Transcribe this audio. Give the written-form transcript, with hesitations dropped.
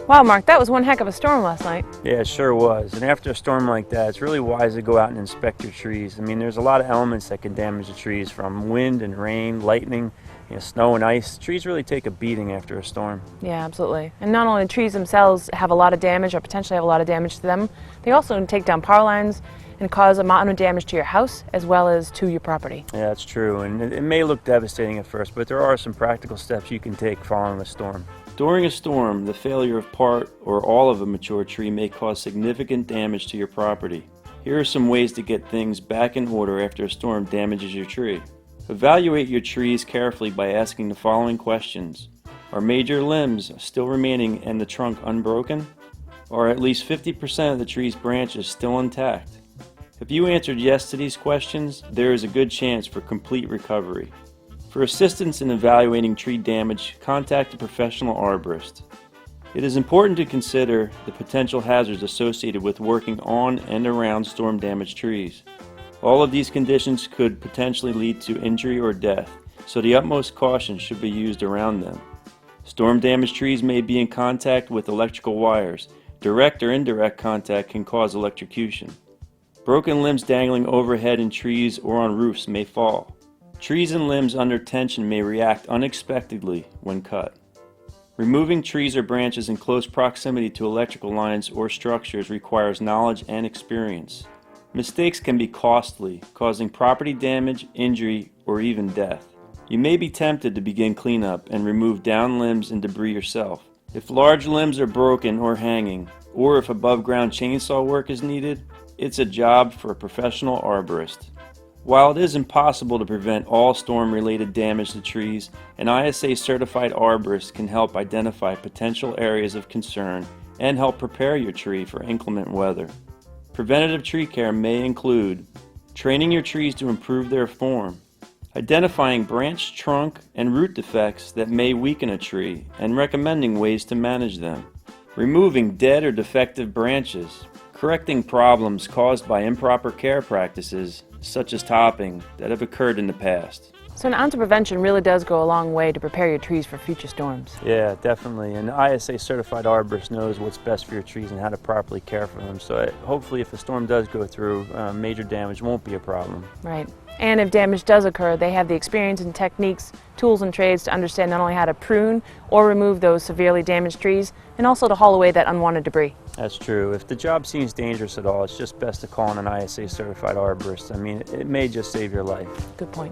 Wow, Mark, that was one heck of a storm last night. Yeah, it sure was. And after a storm like that, it's really wise to go out and inspect your trees. I mean, there's a lot of elements that can damage the trees, from wind and rain, lightning, snow and ice. Trees really take a beating after a storm. Yeah, absolutely. And not only the trees themselves have a lot of damage, or potentially have a lot of damage to them, they also take down power lines and cause a amount of damage to your house as well as to your property. Yeah, that's true. And it may look devastating at first, but there are some practical steps you can take following a storm. During a storm, the failure of part or all of a mature tree may cause significant damage to your property. Here are some ways to get things back in order after a storm damages your tree. Evaluate your trees carefully by asking the following questions. Are major limbs still remaining and the trunk unbroken? Are at least 50% of the tree's branches still intact? If you answered yes to these questions, there is a good chance for complete recovery. For assistance in evaluating tree damage, contact a professional arborist. It is important to consider the potential hazards associated with working on and around storm-damaged trees. All of these conditions could potentially lead to injury or death, so the utmost caution should be used around them. Storm-damaged trees may be in contact with electrical wires. Direct or indirect contact can cause electrocution. Broken limbs dangling overhead in trees or on roofs may fall. Trees and limbs under tension may react unexpectedly when cut. Removing trees or branches in close proximity to electrical lines or structures requires knowledge and experience. Mistakes can be costly, causing property damage, injury, or even death. You may be tempted to begin cleanup and remove downed limbs and debris yourself. If large limbs are broken or hanging, or if above-ground chainsaw work is needed, it's a job for a professional arborist. While it is impossible to prevent all storm-related damage to trees, an ISA-certified arborist can help identify potential areas of concern and help prepare your tree for inclement weather. Preventative tree care may include training your trees to improve their form, identifying branch, trunk, and root defects that may weaken a tree, and recommending ways to manage them, removing dead or defective branches, correcting problems caused by improper care practices, such as topping, that have occurred in the past. So an ounce of prevention really does go a long way to prepare your trees for future storms. Yeah, definitely. And the ISA certified arborist knows what's best for your trees and how to properly care for them. So hopefully if a storm does go through, major damage won't be a problem. Right. And if damage does occur, they have the experience and techniques, tools and trades to understand not only how to prune or remove those severely damaged trees, and also to haul away that unwanted debris. That's true. If the job seems dangerous at all, it's just best to call in an ISA certified arborist. I mean, it may just save your life. Good point.